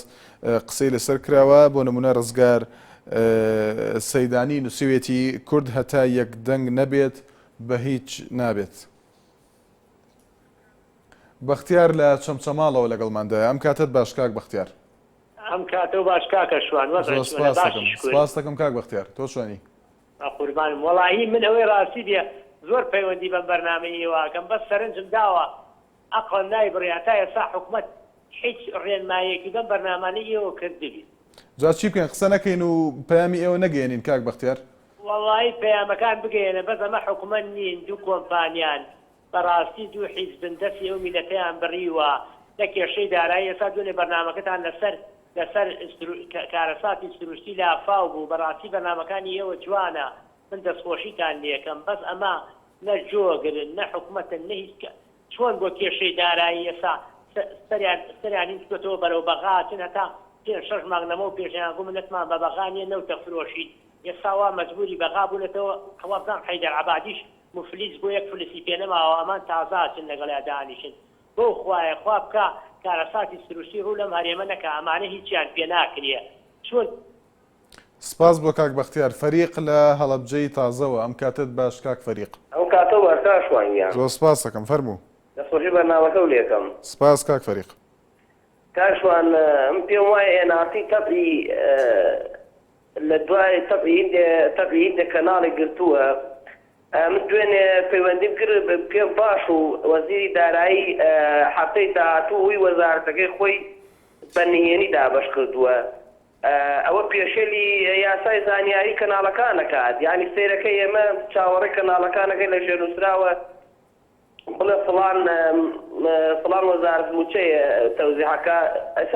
[SPEAKER 1] قسەی لەسەر کراوە. بۆ نمونە ڕزگار سەیدانی نووسیوێتی کورد هەتا یەک دەنگ نەبێت بە هیچ نابێت. بەختیار لە چەمچەماڵەوە لەگەڵماندایە. ئەم کاتت باش کاک بەختیار.
[SPEAKER 20] ئەم کاتەوە باش کاکە شوان
[SPEAKER 1] سپاس دەکەم کاک بەختیار. تۆ شوانی
[SPEAKER 20] قوربانم. وەڵاهی من ئەوەی ڕاستی دێ زۆر پەیوەندی بەم بەرنامەیەوەکەم، بەس سەرنجم داوە ئەقڵ نایبڕێ تا ئێستا حکوومەت هیچ ڕێنمایەکی بەم بەرنامانەی ئێوە کردبی.
[SPEAKER 1] جا چی بکەین قسە نەکەین و پەیامی ئێوە نەگەێنین کاک بەختیار؟
[SPEAKER 20] وەڵاهی پەیامەکان بگەێنە، بەس ئەمە حکوومەت نین، دوو کۆمپانیان بەڕاستی دوو حیزبن دەستی ئەو میلەتەیان بڕیوە لە کێشەی دارایی. ئێستا دوێنێ بەرنامەکەتان لەسەر کارەساتی سروشتی لافاو بوو. بەڕاستی بەرنامەکانی ئێوە جوانە، من دەستخۆشیتان لێکەم، بەس ئەمە نە جۆگرن نە حکوومەتن نە هیچ چۆن بۆ کێشەی دارایی ئێستا سەریان هیچ بێتەوە بەرەو بەغاتن هەتا 5-6 مانگ لەمەوە پێشیان بوو منەتمان بە بەغانیە نەوتە فرۆشید. ئێستا وا مەجبوری بەغا بوونەتەوە. هەوابزان حەیدەر عەبادیش مفلیس بۆ یەک فلسی پێنەماوە، ئەمان تازاچن لەگەڵیا دانیشن. بۆ خوایە خوا بکە کارەساتی سروشتی ڕوو لەم هەرێمە نەکە، ئەمانە هیچیان پێ ناکرێ. چۆن
[SPEAKER 1] سپاس بۆ کاک بەختیار. فەریق لە هەڵەبجەی تازەوە. ئەم کاتت باش کاک فەریق.
[SPEAKER 3] ئەو کاتەوە بەرتا شوانیان
[SPEAKER 1] زۆر سپاس دەکەم. فەرموو.
[SPEAKER 3] دەستخۆشی بەرنامەکە و لێکەم.
[SPEAKER 1] سپاس کاک فەریق.
[SPEAKER 3] کاشوان ئەم پێم وایە ئێناسی تەبی لە دوای تەبی هیندە کەناڵی گرتووە. من دوێنێ پەیوەندیم کرد پێم باش و وەزیری دارایی هەفتەی داهاتوو وەزارەتەکەی خۆی بەنهێنی دابەش کردووە. ئەوە پێشێلی یاسای زانیاری کەناڵەکانەکات، یعنی سیرەکەی ئێمە چاوەڕێی کەناڵەکانەکەی لە ژێرنووسراوە بڵێ فڵان وەزارەت موچەیە تەوزیعەکە،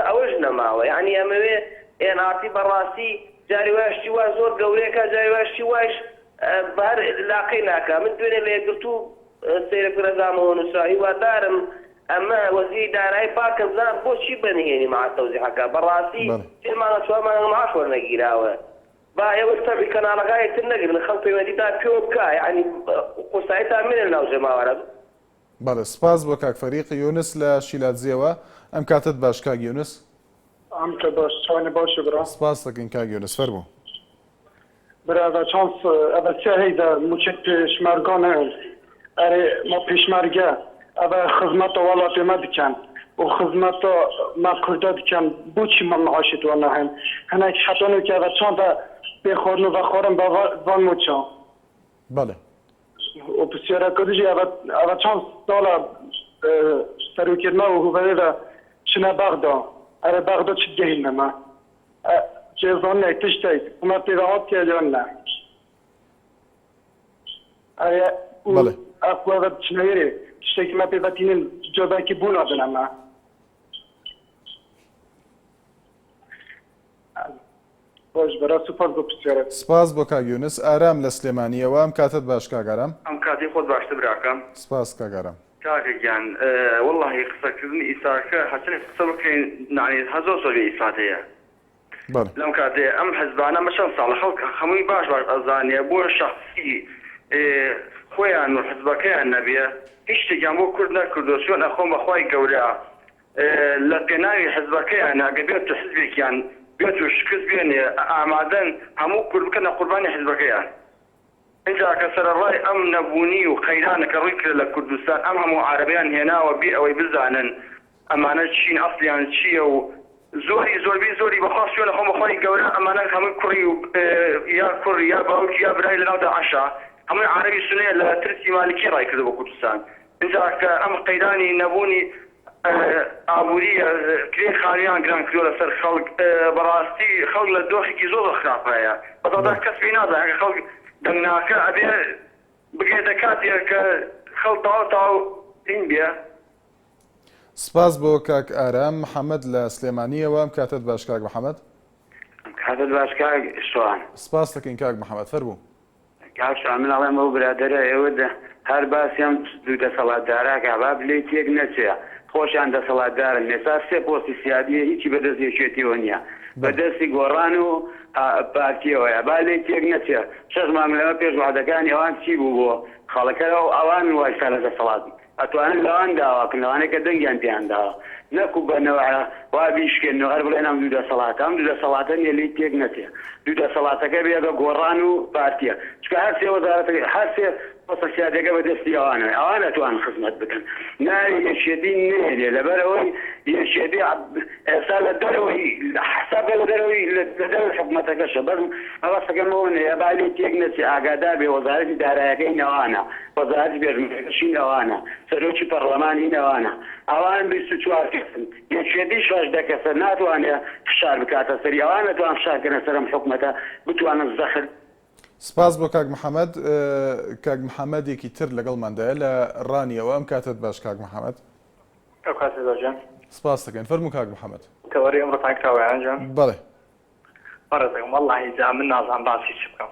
[SPEAKER 3] ئەوەش نەماوە. یعنی ئەمەوێ ئێناسی بەڕاستی جاری وایشتی وا زۆر گەورەیەکە، جاری وایشتی واش بەهەر لاقەی ناکە. من دوێنێ لە یەکگرتوو سیرە پرەزامەوە نووسراوی وادارم ئەمە وەزیری دارایی پاکە بزان بۆچی بەنهێنی مع تەوزیعەکە. بەڕاستی سێمانە چوارمانە معاش وەرنەگیراوە. با ئێوە تەبی کەناڵەکانێکتر نەگرن، خەڵک پەیوەندیتان پێوە بکە، یعنی قورساییتان منە ناو ژێماوەرە.
[SPEAKER 1] بەڵێ سپاس بۆ کاک فەریق. یونس لە شیلاتزیەوە. ئەم کاتت باش کاک یونس.
[SPEAKER 21] ئەم کە باش چاوانێ باشە برا.
[SPEAKER 1] سپاس دەکەین کاک یونس. فەرموو.
[SPEAKER 21] برا چانس ئەvە چه هەیدا موچێت پێشمەرگانە ئەرێ ما پێشمەرگە ئەvە خزمەتە وڵاتێمە بکەن و خزمەتە ما کوردە بکەن بۆچی ما معاشێت وە نەهێن هەنێک حەتۆنێ کە ئەvە چۆنتە پێخۆرن و بەخۆرن بە ڤان موچە.
[SPEAKER 1] بەڵێ
[SPEAKER 21] و پرسیارەکە دیژی ئەvە چانس داڵە سەرۆکردنە و هوبەرێدا چنە بەغدا ئەرێ بەغدا چ گەهینەمە جێزانێک تشتێک ئەمە پێداهات کێلیان نە ئەرێ ئەفوەvە چنەوێرێ تشتێکی مە پێڤەتینن جۆبەکی بوونا بنەمە. باش بەرا سوپاس بۆ پرسیارەت.
[SPEAKER 1] سپاس بۆ کاک یونس. ئارام لە سلێمانیەوە. ئەم کاتت باش کاگارام.
[SPEAKER 22] ئەم کاتی خۆت باشتر براکەم.
[SPEAKER 1] سپاس کاگارام.
[SPEAKER 22] کاکەگیان وەڵڵاهی قسەکردنی ئیساکە هەچەنێک قسە بکەین نانێت هەزۆر سۆری ئیساتەیە. لەم کاتێ ئەم حەزبانە مە چەند ساڵە خەڵک هەمووی باش ئەزانێ بۆ شەخسی خۆیان و حزبەکەیان نەبێ هیچ شتێکیان بۆ کورد نەکردو چۆن ئەخۆم بەخوای گەورە لە پێناوی حزبەکەیان ئەگە بێت حزبێکیان بێت و شکست بێنێ ئامادەن هەموو کورد بکەنە قوربانی حزبەکەیان. اینجا کە سەرڕای ئەم نەبوونی و قەیرانەکە ڕووی کرد لە کوردستان ئەم هەموو عەرەبیان هێناوە بێ ئەوەی بزانن ئەمانە چین ئەسڵیان چییە و زۆری بەخوا شوێنە خۆم بەخوای گەورە ئەمانە هەمووی کوڕی و یا کوڕی یا باوکی یا برای لەناو داعشا هەمووی عەرەبی سونەیە لە ترسی مالکی ڕای کردو بۆ کوردستان. اینجا کە ئەم قەیرانی نەبوونی ئابووری کرێ خاویان گران کردووە لەسەر خەڵک بەڕاستی خەڵک لە دۆخێکی زۆر خراپەیە بەتەواو کەس پێی نازانێت کە خەڵک دەنگناکە ئەبێ بگرێتە کاتێک کە خەڵک تاو هین بێ.
[SPEAKER 1] سپاس بۆ کاک ئارام. محەممەد لە سلێمانیەوە ئەم کاتت باش کاک محەممەد.
[SPEAKER 2] کاتت باش کاک شوان.
[SPEAKER 1] سپاس دەکەین کاک محەممەد فەرموو.
[SPEAKER 2] کاک شوان من ئەڵێم ئەو برادەرە ئێوە هەر باسییان دوو دەسەڵاتدارە با بلێ تێک نەچێ خۆشیان دەسەڵاتدارن ێستا سێ پۆستی سیادیە هیچی بەدەست یەکێتیەوە نییە بەدەستی گۆڕان و پارتیەوەیە با لێ تێک نەچێ 6 مانگ لەمە پێش وعدەکانی ئەوان چی بوو بۆ خەڵەکە و ئەوان وایستا لە دەسەڵات ئەتوانن لەوان داواکن لەوانەیە کە دەنگیان پێیان داوە نەکو بەنەوە وا بیشکێنەوە هەر بڵێن ئەم دوو دەسەڵات ئەم دوو دەسەڵاتە نیە لێ تێک نەچێ دوو دەسەڵاتەکە بێگە گۆڕان و پارتیە چکە هەر سێ وەزارەتەکە هەر سێ سیادەکە بەدەستی ئەوانەوە ئەوان ئەتوان خزمەت بکەن ناوی یەکێتی نێنێ لەبەرەوەی یەکێتی ئێستا لە دەرەوەی حسابە لە دەرەوەی لە دەرەوەی حکومەتەکەشە بەرم ئەوەسەکەمەوە نەیە با لێ تێک نەچێ ئاگادار بێ وەزارەتی داراییەکەی نەوانە وەزارەتی پێشمەرگەشی نەوانە سەرۆکی پەرلەمانی نەوانە ئەوان 24 کەسن یەکێتی 16 کەسە ناتوانێت فشار بکاتە سەری ئەوان نەتوان فشارکردنە سەرم حکومەتە بتوانن زەخر.
[SPEAKER 1] سپاس بۆ کاک محەممەد. کاک محەممەدێکی تر لەگەڵماندایە لە ڕانیەوە ئەم کاتت باش کاک محەممەد. سپاس دەکەین فەرموو کاک محەممەد.
[SPEAKER 4] تەوەری ئەمڕۆتان کراوەیانجان
[SPEAKER 1] بەڵێ
[SPEAKER 4] بەڕێزەکەم وەڵڵاهی جا من نازانم باسی چ بکەم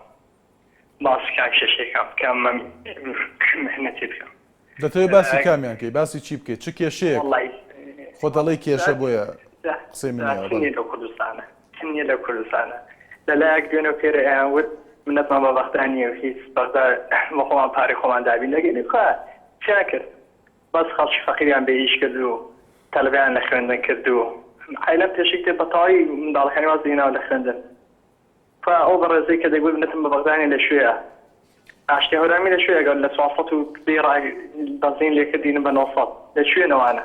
[SPEAKER 4] باسی کاک شەشێکم بکەم مهنەتی بکەم
[SPEAKER 1] دەتەوێت باسی کامیان کەی باسی چی بکەیت چ کێشەیەک خۆ دەڵێی کێشە بۆیە قسەی
[SPEAKER 4] منیە لە کوردستانە چنیە لە کوردستانە لەلایەک دوێنە پێرە ئەیانوت منەتمان بە بەختانیە و هیچ بەغدار خۆمان پارەی خۆمان دابین نەگەینی خوا چی نەکرد بەس خەڵکی فەقیریان بێئیش کرد و تەلەبیان لە خوێندن کرد و عیلەم پێشێک تێ بەتەواوی منداڵەکانی واز دێناوە لە خوێندن فا ئەو بەڕێزەی کە دەیگوت منەتم بە بەغدانی لە شوێیە ئاشتی هەورامی لە شوێ گەر لە 400 و ڕای بەزین لێ کردینە بە 900 لە شوێنەوانە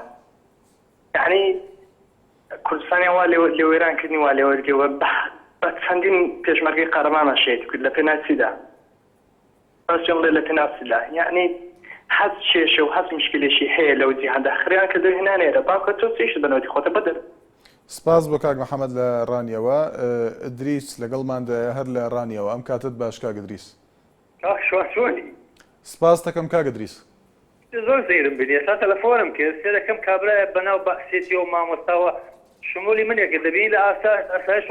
[SPEAKER 4] یعنی کوردستانی وا لێ وێرانکردنی وا لێوەرگەوە بە چەندین پێشمەرگەی قەرەمانە شێت کرد لە پێناچیدا بەس جەڵێ لە پێناچیدا یعنی هەز کێشە و هەز مشکلێکی هەیە لەو جیهاندا خریان کە دەهێنانێرە باکە تۆ چیش بنەوەی خۆتە بەدەر.
[SPEAKER 1] سپاس بۆ کاک محەممەد لە ڕانیەوە. ئدریس لەگەڵماندایە هەر لە ڕانیەوە ئەم کاتت باش کاک ئدریس.
[SPEAKER 23] شوانی
[SPEAKER 1] سپاس دەکەم کاک ئدریس.
[SPEAKER 23] زۆر زیرم بێت ئێستا تەلەفۆنم کرد سێ دەکەم کابرایە بەناو بەحسێتی و مامۆستاوە شمولی منێکە دەبینی لە ئاسایش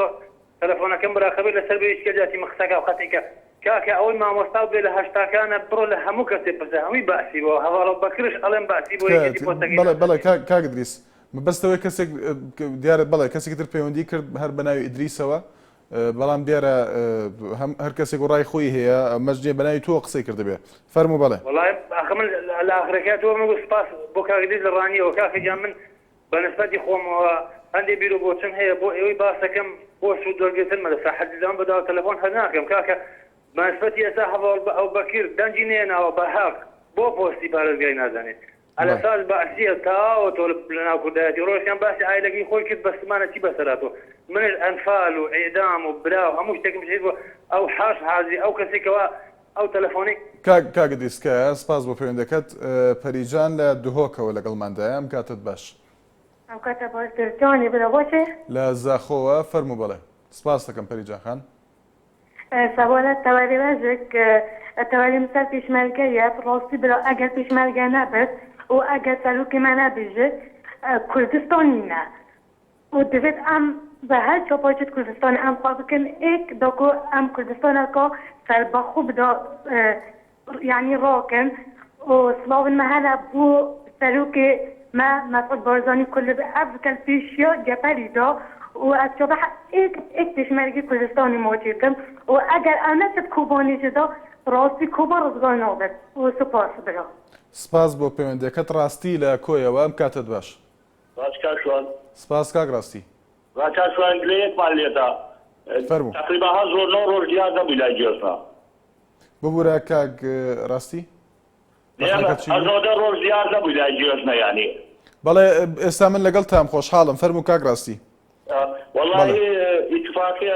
[SPEAKER 23] تەلەفۆنەکەم بەراخەبێت لەسەر بە هیچکەجاتی مەخسەکە و خەتێکە کاکە ئەوەی مامۆستا بێ لە هەشتاکانە بڕۆ لە هەموو کەسێ بزە هەمووی باسی بۆ هەواڵە بەکرش ئەڵێم باسی بۆ
[SPEAKER 1] بەڵێ کاک ئدریس بەستەوەی کەسێک دیارە بەڵێ کەسێکی تر پەیوەندی کرد هەر بەناوی ئیدریسەوە بەڵام دیارە هەر کەسێک و ڕای خۆی هەیە مەجدێ بەناوی تۆ قسەی کردبێ فەرموو بەڵێ
[SPEAKER 23] وەڵای من لە ئاخرەکەی تۆ مەگو سپاس بۆ کاک ئیدریس لە ڕانیەوە کاکەجان من بە نسبەتی خۆمەوە هەندێک بیر و بۆچم هەیە بۆ ئێوەی باسەکەم بۆ سوود دەرگێتنمە لەسا حەجزان بەداوە تەلەفۆن هەر ناکەم کاکە بە نسبەتی ئێستا هەواڵ ئەو بەکیر دەنجی نێناوە بە حەق بۆ پۆستی پارێزگای نازانێت ئەلەساس بەعسیە تاوە تۆ لەناو کوردایەتی ڕۆژیان باسی ئایلەکەی خۆی کرد بەسمانە چی بەسەراتۆ منش ئەنفال و ئێدام و برا و هەموو شتێکم شێت بۆ ئەو حاش حازی ئەو کەسێکەوە ئەو تەلەفۆنی
[SPEAKER 1] کاک ئدریسکە سپاس بۆ پەیوەندەکەت. پەریجان لە دهۆکەوە لەگەڵماندایە ئەم کاتت باش.
[SPEAKER 24] ئەو کاتە باشترجانی بڵە بۆچێ
[SPEAKER 1] لە زاخۆوە فەرموو بەڵێ. سپاس دەکەم پەریجان خان.
[SPEAKER 24] سەوالات تەوالی بەژێک تەوالی مسەر پێشمەرگەیە ڕاستی برا ئەگەر پێشمەرگە نەبێت و ئەگەر سەرۆکیمە نەبێژێت کوردستانینە و دەبێت ئەم بە هەر چۆپۆچێت کوردستان ئەم خوا بکەن ئێک دەکۆ ئەم کوردستانەکە سەربەخۆ بدا یعنی ڕۆکن و سڵاون مەهەلە بۆ سەرۆکێ ما مسعود بارزاني كل بأفضل فيشيا جبالي دا وأتشبه إك تشمرجي كردستاني موجودم وأجر أنا تبكوباني جدا راسي كوبا رزقان نابد وسپاس بلا.
[SPEAKER 1] سپاس بۆ پەیوەندەکەت ڕاستی لە کۆیەوە ئەم کاتت باش.
[SPEAKER 25] باشکاشوان
[SPEAKER 1] سپاس کاک ڕاستی.
[SPEAKER 25] ڕاکاشوان گلەیەکمان لێدا
[SPEAKER 1] فەرموو
[SPEAKER 25] تقریبا زۆر نەو ڕۆژ دیار نەبووی لای گوێسنا
[SPEAKER 1] ببوورە کاک ڕاستی
[SPEAKER 25] ئەزۆدە ڕۆژ دیار نەبووی لای گوێسنا یانی
[SPEAKER 1] بەڵێ ئێستا من لەگەڵ تام خۆشحاڵم فەرموو کاک ڕاستی.
[SPEAKER 25] وەڵی ئیتفاقی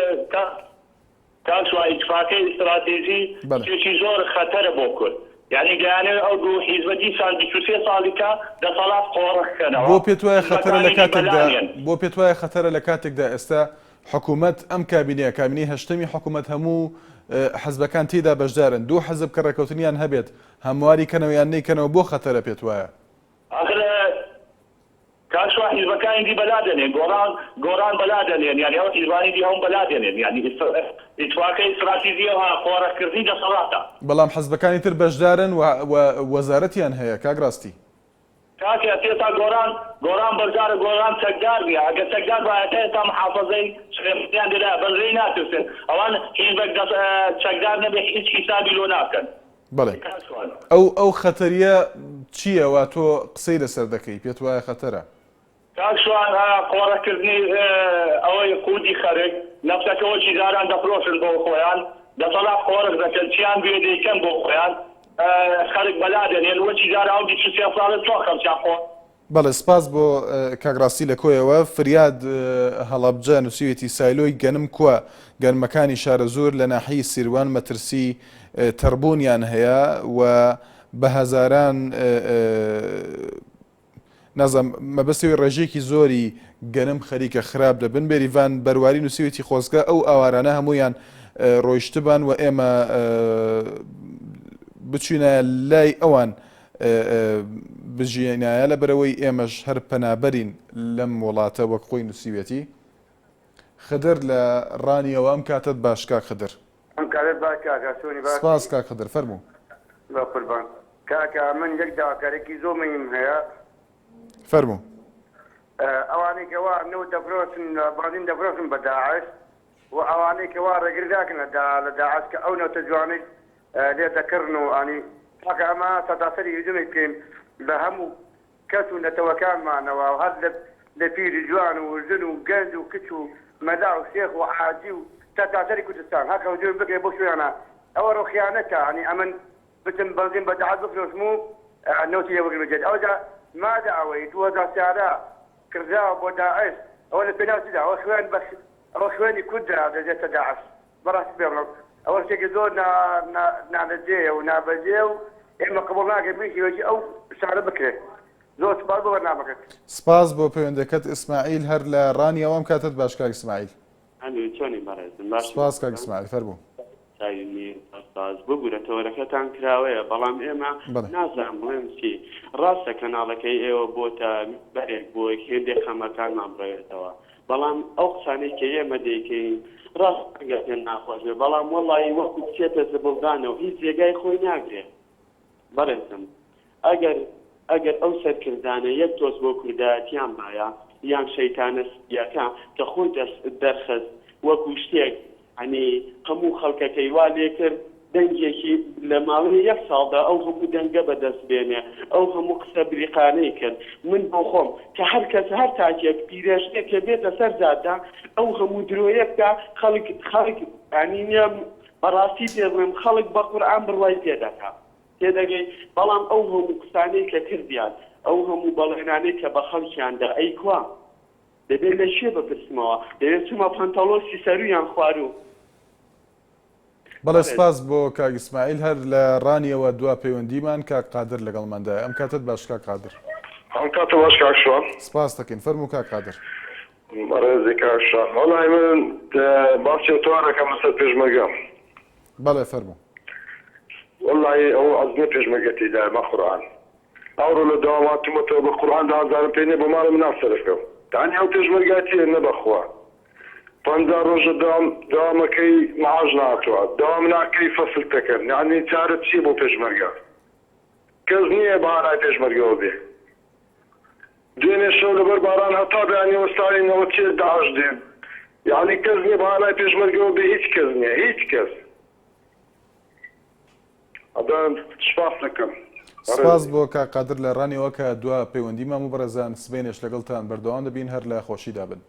[SPEAKER 25] کاکسوا ئیتفاقی ئیستراتێژی شتێکی زۆر خەتەرە بۆ کورد یعنی دەیانێت ئەو دوو حیزبەتی سال 23 ساڵیکە دەسەڵات قۆڕەکەنەوە
[SPEAKER 1] بۆ پێت وایە خەتەرە لە کاتێکدا ئێستا حکوومەت ئەم کابینەی هەشتمی حکوومەت هەموو حەزبەکان تێدا بەشدارن دوو حەزب کە ڕێکەوتنیان هەبێت هەمواری کەنەوەیان نەیکەنەوە بۆ خەتەرە پێت وایە
[SPEAKER 25] کاشوا حیزبەکانی دی بەلا دەنێن گۆران بەلا دەنێن یعنی ئەو حیزبانی دی هەم بەلا دەنێن یعنی ئیتفاقی استراتیژیەوە قۆڕەکردنی دەسەڵاتە
[SPEAKER 1] بەڵام حەزبەکانی تر بەشدارن و وەزارەتیان هەیە کاگڕاستی
[SPEAKER 25] کاکە تێتا گۆران بەرجارە گۆران چەکدار بێ ئەگەر چەکدار بایەتە تا محافەزەی سلێمانیان دەدا بەرزەی ناترسن ئەوان حیزبێک چەکدار نەبێ هیچ حیسابی لۆ ناکەن
[SPEAKER 1] بەڵێ ئەو خەتەریە چییە وا تۆ قسەی لەسەر دەکەی پێت وایە خەتەرە
[SPEAKER 25] کاکشوان قۆڕەکردنی ئەوەی قوتی خەرک نەفسەکەەوەی جاران دەفرۆشن بۆ خۆیان دەسەڵات قۆڕک دەکەن چیان بێ دەیکەن بۆ خۆیان خەرک بەلا دەنێن وەچی جارە ئەو دیچ ساڵت تۆ خەمچان خۆ
[SPEAKER 1] بەڵێ سپاس بۆ کاگڕاستی لە کۆیەوە فریاد هەڵەبجە نووسیوێتی سایلۆی گەنم کووە گەنمەکانی شارە زۆر لە ناحیی سیروان مەترسی تەربوونیان هەیە و بە هەزاران نازم مەبەستەوەی ڕێژێکی زۆری گەنم خەریکە خراپ دەبن بێریڤان بەرواری نووسیوێتی خۆزگە ئەو ئاوارانە هەمویان ڕۆیشتبان و ئێمە بچینە لای ئەوان بژێنایە لە بەرەوەی ئێمەش هەر پەنابەرین لەم وڵاتە وەک خۆی نووسیوێتی خدر لە ڕانیەوە ئەم کاتت باشکا خدر سپاس کا خدر فەرموو
[SPEAKER 5] کاکە من یەک داواکارێکی زۆر مهم هەیە
[SPEAKER 1] فەرموو
[SPEAKER 5] ئەوانەی کەوا نەوە دەفرۆشن بازین دەفرۆشن بە داعش و ئەوانەی کەوا ڕێگرداکن لە داعش کە ئەو نەوتە جوانەی لێ دەکردن و ئانی کاکە ئەمە سەداسەری هجومی بکەین بە هەموو کەس و نەتەوەکانمانەوە و هەر لە پیری جوان و ژن و گەنج و کچ و مەدا و شێخ و عاجی و سەداسەری کوردستان هەکە هجوم بکەین بۆ شوێنە ئەوە ڕۆخیانەتە ئەنی ئەمن بتم بەنزین بە داعش بفرۆشم و نەوتی لێ بگرم بێت ئەوجا ماذا ئەوەی 2004 کرداوە بۆ داعش ئەوە لە پێناوتیدا ئەوە خوێن ئەوە خوێنی کوردرا دەجێتە داعش بەڕاستی پێ بڵم ئەوە شتێکی زۆر نانەجێیە و نابەجێ و ئێمە قبول ناکەین بشیوەی ئەو شارە بکرێت زۆر سپاس بۆ بەرنامەکەت
[SPEAKER 1] سپاس بۆ پەیوەندەکەت ئیسماعیل هەر لە ڕانیەوەم کاتت باش کاک ئیسماعیل سپاس کاک ئیسماعیل فەرموو
[SPEAKER 6] ببوورە تەوەرەکەتان کراوەیە بەڵام ئێمە نازان بڵێم چی ڕاستە کەناڵەکەی ئێوە بۆتە بەرێک بۆ هێندێک خەمەکانمان بڕێتەوە بەڵام ئەو قسانەی کە ئێمە دەیکەین ڕاست ئەگەر ناخۆش بێ بەڵام وەڵی وەکو بچێتە زبڵدانەوە هیچ جێگای خۆی ناگرێت بەڕێزم ئەگەر ئەو سەرکردانە یەک تۆز بۆ کوردایەتیان باە یان شەیتانە یاکە کە خۆی دەرخست وەکو شتێک ئەنی هەموو خەڵکەکەی وا لێ کرد دەنگێکی لە ماوەی یەک ساڵدا ئەو هەموو دەنگە بەدەست بێنێ ئەو هەموو قسە بریقانەی کرد من بۆ خۆم کە هەر کەس هەر تاکێک پیرێژنێک کە بێتە سەر جاددا ئەو هەموو درۆیەکدا خەڵک ئەنیە بەڕاستی پێڵێم خەڵک بە قورئان بڕوای پێدەکات تێدەگەی بەڵام ئەو هەموو قسانەی کە کردیان ئەو هەموو بەڵێنانەی کە بە خەڵکیاندا ئەی کوا دەبێت لە شێ بپرسمەوە دەبێت چوومە پەنتەڵۆسی سەرویان خوارو
[SPEAKER 1] بەڵێ سپاس بۆ کاک ئیسماعیل هەر لە ڕانیەوە دوا پەیوەندیمان کاک قادر لەگەڵماندایە ئەم کاتت باش کاک قادر
[SPEAKER 7] ئەم کاتە باش کاک شوان
[SPEAKER 1] سپاس دەکەین فەرموو کاک قادر
[SPEAKER 7] بەڕێزی کاک شوان وەڵای من باسی ئۆتوارەکەم لەسەر پێشمەرگە
[SPEAKER 1] بەڵێ فەرموو
[SPEAKER 7] وەڵای ئەو عەزمە پێشمەرگەتی دای بە قورئان ئەوڕۆ لە داواماتمەتەوە بە قورئان دازارم پێ نییە بۆ ماڵە مناف سەرەکەم دانی ئەو پێشمەرگاتیە نەبەخوا 50 ڕۆژە داوامەکەی معاش ناتوە داوام ناکەی فەسل دەکەن یعنی چارەت چییە بۆ پێشمەرگە کەس نییە بەهانای پێشمەرگەوە بێ دوێنێ شەو لەبەر باران هەتا بەیانی وەستارینەوە چێ داعش دێن یعنی کەس نییە بەهانای پێشمەرگەوە بێ هیچ کەس نییە هیچ کەس ئەدان سپاس دەکەم
[SPEAKER 1] سپاس بۆ کاک قادر لە ڕانیەوە کە دوا پەیوەندیمان و بەڕێزان سبەینێش لەگەڵتان بەردەوام دەبین هەر لە خۆشیدا بن